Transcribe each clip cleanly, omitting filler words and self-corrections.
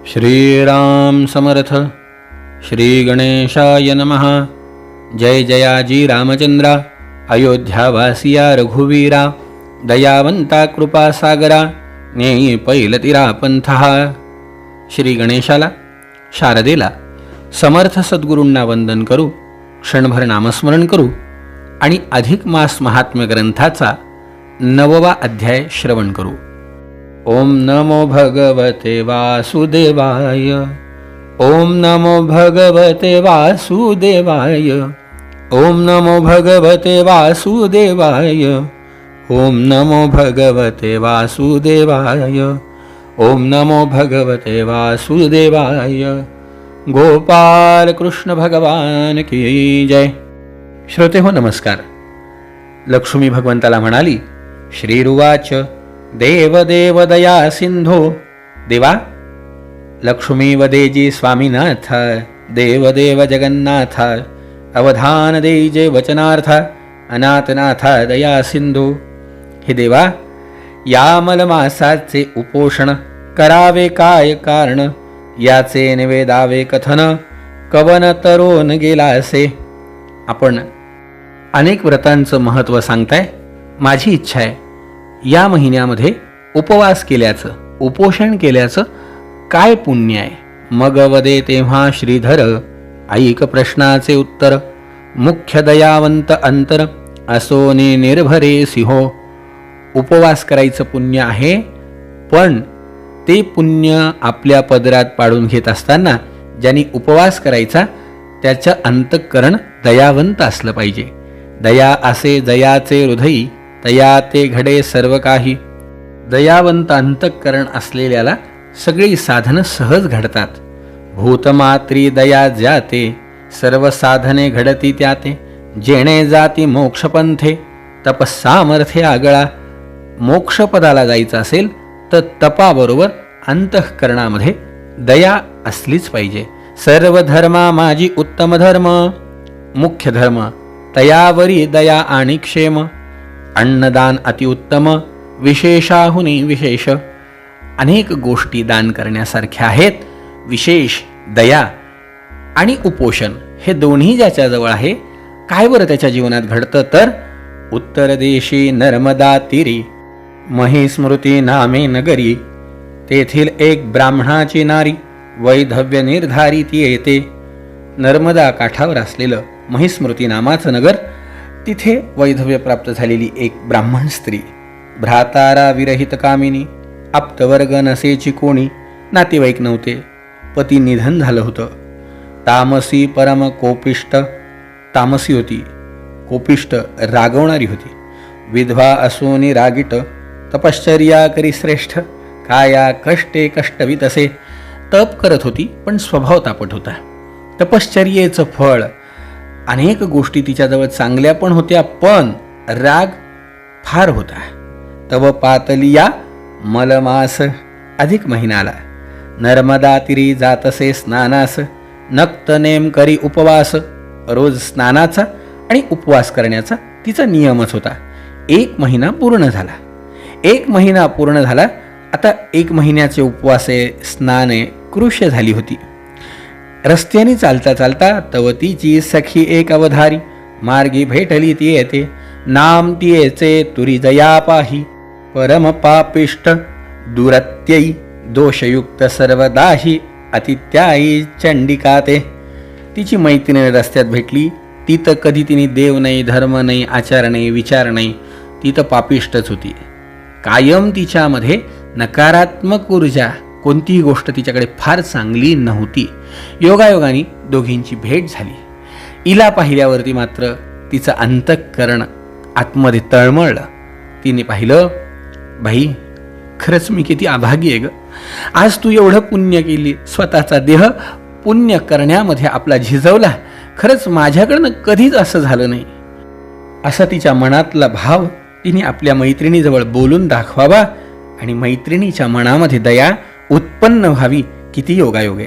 श्रीराम समर्थ. श्री गणेशाय नमः. जय जयाजी रामचंद्रा, अयोध्यावासिया रघुवीरा, दयावंता कृपासागरा, नेई पैलतीरा पंथा. श्री गणेशाला, शारदेला, समर्थ सद्गुरूंना वंदन करू, क्षणभर नामस्मरण करू आणि अधिक मास महात्म्य ग्रंथाचा 9वा अध्याय श्रवण करू. ओम नमो भगवते वासुदेवाय. ओम नमो भगवते वासुदेवाय. ओम नमो भगवते वासुदेवाय. ओम नमो भगवते वासुदेवाय. ओम नमो भगवते वासुदेवाय. गोपाल कृष्ण भगवान की जय. श्रोते हो, नमस्कार. लक्ष्मी भगवंताला म्हणाली, श्रीरुवाच देवदेव दया सिंधो. देवा, लक्ष्मी वदेजी स्वामीनाथ, देवदेव जगन्नाथ, अवधान देजे वचनार्थ, अनाथनाथ दया सिंधू. हे देवा, या मलमासाचे उपोषण करावे काय कारण, याचे निवेदावे कथन, कवन तरोन गेला असे. आपण अनेक व्रतांचं महत्त्व सांगताय. माझी इच्छा आहे, या महिन्यामध्ये उपवास केल्याचं, उपोषण केल्याचं काय पुण्य आहे. मग वदे तेव्हा श्रीधर, ऐक प्रश्नाचे उत्तर. मुख्य दयावंत अंतर, असोने निर्भरे सिंहो. उपवास करायचं पुण्य आहे, पण ते पुण्य आपल्या पदरात पाडून घेत असताना ज्यांनी उपवास करायचा त्याचं अंतःकरण दयावंत असलं पाहिजे. दया असे जयाचे हृदयी, तया ते घडे सर्व काही. दयावंत अंतःकरण असलेल्याला सगळी साधनं सहज घडतात. भूतमात्री दया ज्याते, सर्व साधने घडती त्याते. जेणे जाती मोक्षपंथे, तपसामर्थ्य आगळा. मोक्षपदाला जायचं असेल तर तपाबरोबर अंतःकरणामध्ये दया असलीच पाहिजे. सर्व धर्मा माझी उत्तम धर्म, मुख्य धर्म तयावरी दया आणि क्षेम. अन्नदान अतिउत्तम, विशेषाहुनी विशेष. अनेक गोष्टी दान करण्यासारख्या आहेत. विशेष दया आणि उपोषण हे दोन्ही ज्याच्याजवळ आहे. काय बरं त्याच्या जीवनात घडतं तर, उत्तर देशी नर्मदा तीरी, महिस्मृती नामे नगरी. तेथील एक ब्राह्मणाची नारी, वैधव्य निर्धारी ती येते. नर्मदा काठावर असलेलं महिस्मृती नामाचं नगर, तिथे वैधव्य प्राप्त झालेली एक ब्राह्मण स्त्री. भ्रातारा विरहित कामिनी, आप्तवर्ग नसेची कोणी, नातेवाईक नव्हते. पती निधन झालं होतं. तामसी परम कोपिष्ट, तामसी होती, कोपिष्ट रागवणारी होती. विधवा असोनी रागीट, तपश्चर्या करी श्रेष्ठ. काया कष्टे कष्टवीत असे. तप करत होती पण स्वभाव तापट होता. तपश्चर्येचं फळ, अनेक गोष्टी तिच्याजवळ चांगल्या पण होत्या, पण राग फार होता. तव पातलिया मलमास, अधिक महिन्याला नर्मदा तिरी जातसे स्नानास. नक्त नेम करी उपवास, रोज स्नानाचा आणि उपवास करण्याचा तिचा नियमच होता. 1 महिना पूर्ण झाला. 1 महिना पूर्ण झाला. आता 1 महिन्याचे उपवासे, स्नाने कृष्य झाली होती. रस्त्याने चालता चालता तवतीची सखी एक अवधारी, मार्गी भेटली ती येते. नाम तियेचे तुरी दया पाही, परम पापिष्ट दुरत्ययी, दोषयुक्त सर्वदाही, अतित्यायी चंडिकाते. तिची मैत्रीण रस्त्यात भेटली. ती तर कधी तिने देव नाही, धर्म नाही, आचार नाही, विचार नाही. ती तर पापिष्टच होती. कायम तिच्यामध्ये नकारात्मक ऊर्जा, कोणतीही गोष्ट तिच्याकडे फार चांगली नव्हती. योगायोगाने दोघींची भेट झाली. हिला पाहिल्यावरती मात्र तिचं अंतःकरण आतमध्ये तळमळलं. तिने पाहिलं, बाई, खरंच मी किती अभागी आहे ग. आज तू एवढं पुण्य केली, स्वतःचा देह पुण्य करण्यामध्ये आपला झिजवला. खरंच माझ्याकडनं कधीच असं झालं नाही. असा तिच्या मनातला भाव तिने आपल्या मैत्रिणीजवळ बोलून दाखवावा आणि मैत्रिणीच्या मनामध्ये दया उत्पन्न व्हावी. किती योगायोग आहे.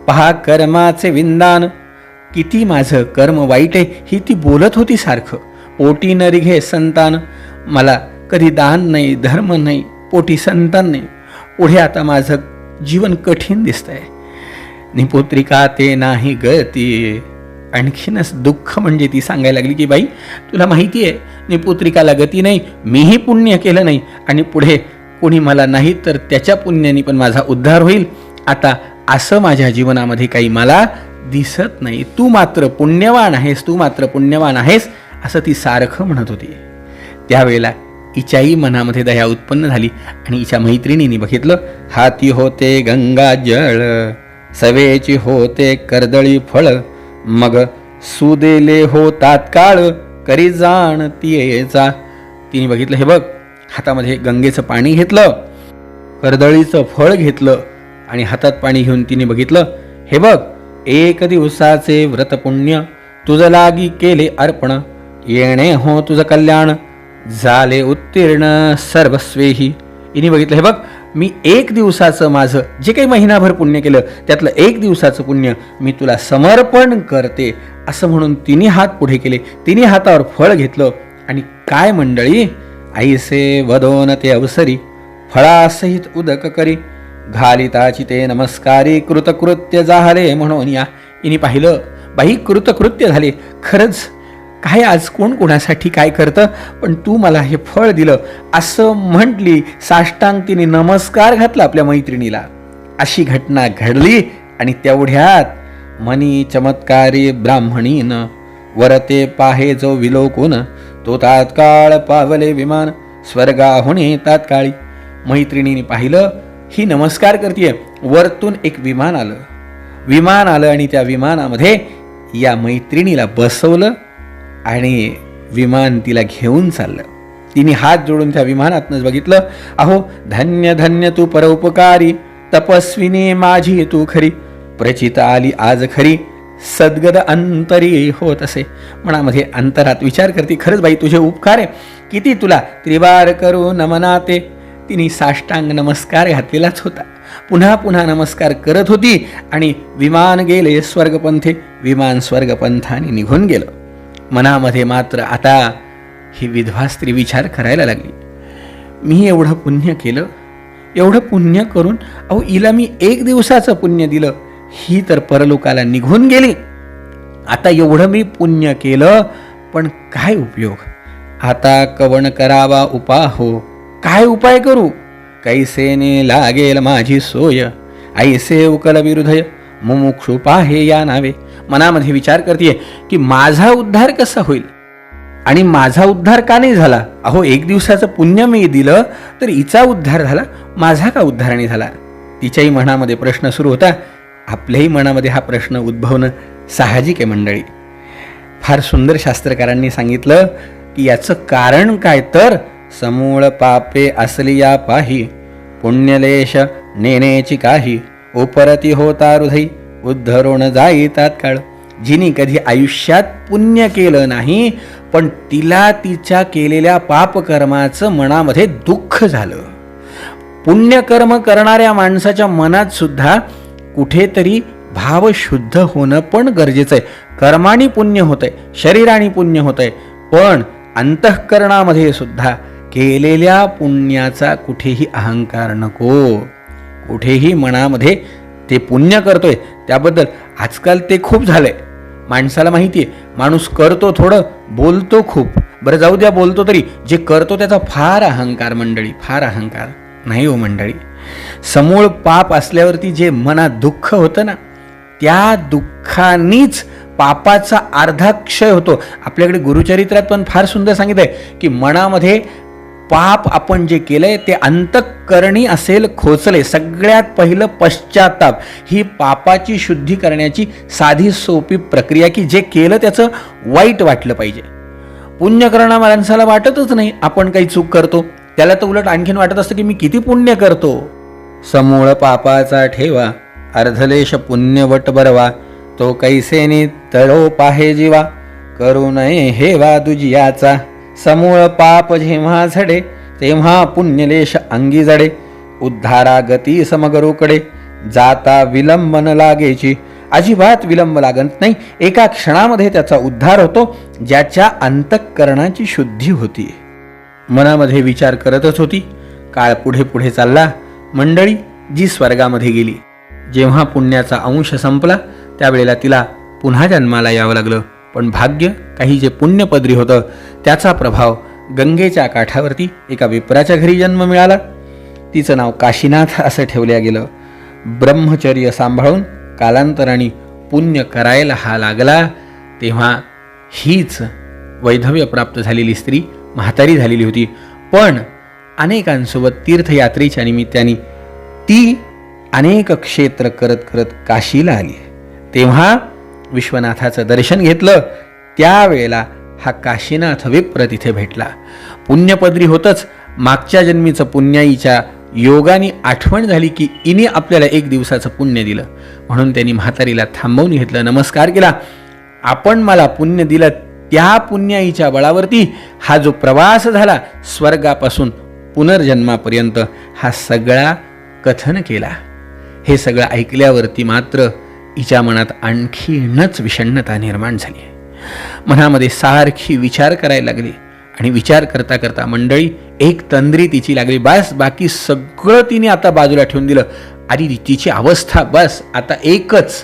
पहा कर्माचे विंदान, किती माझं कर्म वाईट आहे ही ती बोलत होती सारखं. पोटी न रिघे संतान, मला कधी दान नाही, धर्म नाही, पोटी संतान नाही. पुढे आता माझं जीवन कठीण दिसतंय. निपुत्रिका ते नाही गती. आणखीनच दुःख म्हणजे ती सांगायला लागली की बाई, तुला माहिती आहे निपुत्रिकाला गती नाही, मीही पुण्य केलं नाही आणि पुढे कोणी मला नाही तर त्याच्या पुण्याने पण माझा उद्धार होईल. आता असं माझ्या जीवनामध्ये काही मला दिसत नाही. तू मात्र पुण्यवान आहेस, तू मात्र पुण्यवान आहेस, असं ती सारखं म्हणत होती. त्यावेळेला हिच्याही मनामध्ये दया उत्पन्न झाली आणि हिच्या मैत्रिणीने बघितलं. हाती होते गंगा जळ, सवेची होते कर्दळी फळ, मग सुदेले हो तात्काळ, करी जाण तियेचा. तिने बघितलं, हे बघ, हातामध्ये गंगेचं पाणी घेतलं, कर्दळीचं फळ घेतलं आणि हातात पाणी घेऊन तिने बघितलं, हे बघ, 1 दिवसाचे व्रतपुण्य तुझं लागी केले अर्पण, येणे हो तुझं कल्याण, झाले उत्तीर्ण सर्वस्वेही. हिने बघितलं, हे बघ, मी 1 दिवसाचं माझं जे काही महिनाभर पुण्य केलं त्यातलं 1 दिवसाचं पुण्य मी तुला समर्पण करते, असं म्हणून तिने हात पुढे केले. तिने हातावर फळ घेतलं आणि काय मंडळी, आईसे वदोन ते अवसरी, फळासहित उदक करी, घालिताची ते नमस्कारी, कृतकृत्य झाले म्हणून या. हिने पाहिलं, बाई कृतकृत्य झाले. खरंच काय आज कोण कोणासाठी काय करतं, पण तू मला हे फळ दिलं असं म्हटली. साष्टांग तिने नमस्कार घातला आपल्या मैत्रिणीला. अशी घटना घडली आणि तेवढ्यात मनी चमत्कारी ब्राह्मणीन, वरते पाहे जो विलोकून, तो तात्काळ पावले विमान, स्वर्गाहुनी तात्काळी. मैत्रिणीने पाहिलं, ही नमस्कार करतीये, वरतून एक विमान आलं आणि त्या विमानामध्ये या मैत्रिणीला बसवलं आणि विमान तिला घेऊन चाललं. तिने हात जोडून त्या विमानातनंच बघितलं, अहो धन्य धन्य तू परोपकारी, तपस्विनी माझी तू खरी, प्रचित आली आज खरी, सद्गद अंतरी होत असे. मनामध्ये अंतरात विचार करते, खरंच बाई तुझे उपकार आहे, किती तुला त्रिवार करू नमनाते. तिने साष्टांग नमस्कार घातलेलाच होता. पुन्हा पुन्हा नमस्कार करत होती आणि विमान गेले स्वर्गपंथे. विमान स्वर्गपंथाने निघून गेलं. मनामध्ये मात्र आता ही विधवा स्त्री विचार करायला लागली, मी एवढं पुण्य केलं, एवढं पुण्य करून अहो हिला मी 1 दिवसाचं पुण्य दिलं, ही तर परलोकाला निघून गेली. आता एवढं मी पुण्य केलं पण काय उपयोग. आता कवण करावा उपाहो, काय उपाय करू, कैसेने लागेल माझी सोय, ऐसे उकल विरुधय, मुमुक्षु पाहे या नावे. मनामध्ये विचार करते की माझा उद्धार कसा होईल आणि माझा उद्धार का नाही झाला. अहो 1 दिवसाचं पुण्य मी दिलं तर हिचा उद्धार झाला, माझा का उद्धार नाही झाला. तिच्याही मनामध्ये प्रश्न सुरू होता. आपल्याही मनामध्ये हा प्रश्न उद्भवणं साहजिक आहे मंडळी. फार सुंदर शास्त्रकारांनी सांगितलं की याचं कारण काय तर समूळ पापे असली या पाही, पुण्यलेश नेनेची काही, उपरती होता हृदय, उद्धरून जाई तात्काळ. जिने कधी आयुष्यात पुण्य केलं नाही पण तिला तिच्या केलेल्या पापकर्माचं मनामध्ये दुःख झालं. पुण्यकर्म करणाऱ्या माणसाच्या मनात सुद्धा कुठेतरी भाव शुद्ध होणं पण गरजेचं आहे. कर्माने पुण्य होतंय, शरीराने पुण्य होतंय, पण अंतःकरणामध्ये सुद्धा केलेल्या पुण्याचा कुठेही अहंकार नको. कुठेही मनामध्ये ते पुण्य करतोय त्याबद्दल आजकाल ते खूप झालंय. माणसाला माहिती आहे, माणूस करतो थोडं, बोलतो खूप. बरं जाऊ द्या, बोलतो तरी, जे करतो त्याचा फार अहंकार मंडळी, फार अहंकार. नाही हो मंडळी, समूळ पाप असल्यावरती जे मनात दुःख होतं ना, त्या दुःखानीच पापाचा अर्धा क्षय होतो. आपल्याकडे गुरुचरित्रात पण फार सुंदर सांगितलंय की मनामध्ये पाप आपण जे केलंय ते अंतःकरणी असेल खोचले. सगळ्यात पहिलं पश्चाताप ही पापाची शुद्धी करण्याची साधी सोपी प्रक्रिया, की जे केलं त्याचं वाईट वाटलं पाहिजे. पुण्य करणाऱ्या माणसाला वाटतच नाही आपण काही चूक करतो, त्याला तर उलट आणखीन वाटत असतं की मी किती पुण्य करतो. समूळ पापाचा ठेवा, अर्धलेश पुण्य वट बरवा, तो कैसेने तळो पाहे जीवा, करू नये हेवा दुजियाचा. समूळ पाप जेव्हा झडे तेव्हा पुण्यलेश अंगी जडे, उद्धारा गती समगरूकडे, जाता विलंब न लागेची. अजिबात विलंब लागत नाही, एका क्षणामध्ये त्याचा उद्धार होतो ज्याच्या अंतःकरणाची शुद्धी होती. मनामध्ये विचार करतच होती. काळ पुढे पुढे चालला. मंडळी जी स्वर्गामध्ये गेली. जेव्हा पुण्याचा अंश संपला त्यावेळेला तिला पुन्हा जन्माला यावं लागलं. पण भाग्य, काही जे पुण्यपदरी होतं त्याचा प्रभाव गंगेच्या काठावरती एका विप्राच्या घरी जन्म मिळाला. तिचं नाव काशीनाथ असं ठेवलं गेलं. ब्रह्मचर्य सांभाळून कालांतराने पुण्य करायला हा लागला. तेव्हा हीच वैधव्य प्राप्त झालेली स्त्री म्हातारी झालेली होती. पण अनेकांसोबत तीर्थयात्रेच्या निमित्ताने ती अनेक क्षेत्र करत करत काशीला आली. तेव्हा विश्वनाथाचं दर्शन घेतलं. त्यावेळेला हा काशीनाथ विप्र तिथे भेटला. पुण्यपदरी होतच मागच्या जन्मीचं पुण्याईच्या योगाने आठवण झाली की इने आपल्याला एक दिवसाचं पुण्य दिलं. म्हणून त्यांनी म्हातारीला थांबवून घेतलं, नमस्कार केला. आपण मला पुण्य दिलं त्या पुण्याईच्या बळावरती हा जो प्रवास झाला स्वर्गापासून पुनर्जन्मापर्यंत हा सगळा कथन केला. हे सगळं ऐकल्यावरती मात्र हिच्या मनात आणखीनच विषण्णता निर्माण झाली. मनामध्ये सारखी विचार करायला लागली आणि विचार करता करता मंडळी एक तंद्री तिची लागली. बस बाकी सगळं तिने आता बाजूला ठेवून दिलं. आणि तिची अवस्था बस आता एकच,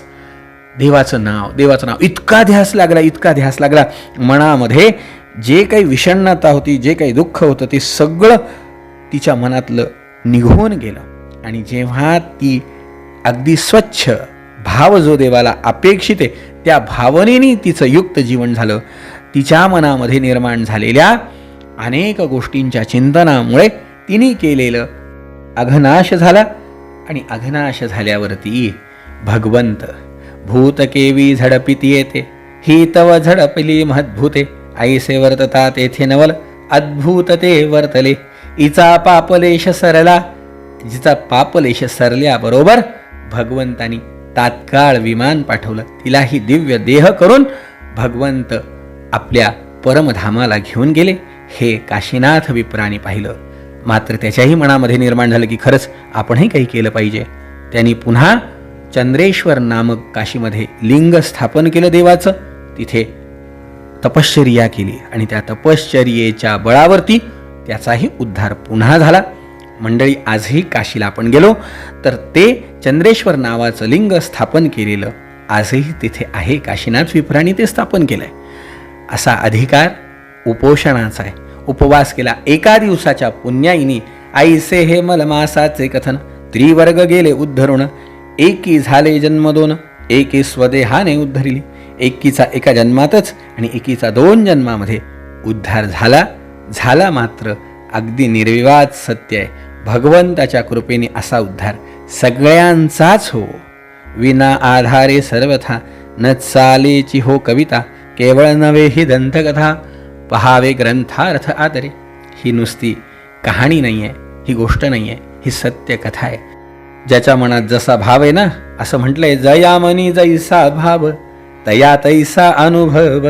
देवाचं नाव. इतका ध्यास लागला मनामध्ये. जे काही विषण्णता होती, जे काही दुःख होतं ते सगळं तिच्या मनातलं निघून गेलं. आणि जेव्हा ती अगदी स्वच्छ भाव जो देवाला अपेक्षित आहे त्या भावनेने तिचं युक्त जीवन झालं. तिच्या मनामध्ये निर्माण झालेल्या अनेक गोष्टींच्या चिंतनामुळे तिने केलेलं अघनाश झाला. आणि अघनाश झाल्यावरती भगवंत भूतकेवी झडपिती येते, ही तव झडपली महद्भूते, ऐसे वर्तता तेथे नवल, अद्भुत ते वर्तले. इचा पापलेश सरला, जिचा पापलेश सरल्याबरोबर भगवंतानी तात्काळ विमान पाठवलं. तिलाही दिव्य देह करून भगवंत आपल्या परमधामाला घेऊन गेले. हे काशीनाथ विप्राने पाहिलं. मात्र त्याच्याही मनामध्ये निर्माण झालं की खरंच आपणही काही केलं पाहिजे. त्यांनी पुन्हा चंद्रेश्वर नामक काशीमध्ये लिंग स्थापन केलं देवाचं. तिथे तपश्चर्या केली आणि त्या तपश्चर्येच्या बळावरती त्याचाही उद्धार पुन्हा झाला. मंडळी आजही काशीला आपण गेलो तर ते चंद्रेश्वर नावाचं लिंग स्थापन केलेलं आजही तिथे आहे. काशीनाथ विप्राने ते स्थापन केलंय. असा अधिकार उपोषणाचा आहे. उपवास केला एका दिवसाच्या पुण्याईनी, ऐसे हे मलमासाचे कथन, त्रिवर्ग गेले उद्धरुण, एकी झाले जन्म दोन, एकी स्वदेहाने उद्धरिले. एकीचा एका जन्मातच आणि एकीचा 2 जन्मामध्ये उद्धार झाला मात्र अगदी निर्विवाद सत्य आहे. भगवंताच्या कृपेने असा उद्धार सगळ्यांचाच हो. विना आधारे सर्वथा न चालेची हो कविता, केवळ नव्हे ही दंतकथा, पहावे ग्रंथार्थ आदरे. ही नुसती कहाणी नाही आहे, ही गोष्ट नाही आहे, ही सत्य कथा आहे. ज्याच्या मनात जसा भाव आहे ना, असं म्हटलंय, जया मनी जैसा भाव तया तैसा अनुभव,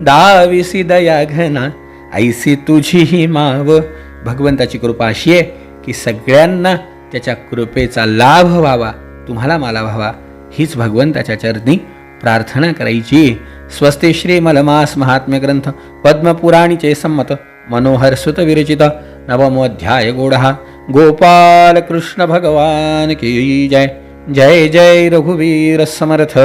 दाविसी दया घना ऐसी तुझी ही माव. भगवंताची कृपा अशी आहे की सगळ्यांना त्याच्या कृपेचा लाभ व्हावा, तुम्हाला मला व्हावा, हीच भगवंताच्या चरणी प्रार्थना करायची. स्वस्ते श्री मलमास महात्म्य ग्रंथ पद्मपुराणीचे संमत मनोहर सुत विरचित नवमोध्याय गोडहा. गोपाल कृष्ण भगवान की जय. जय जय रघुवीर समर्थ.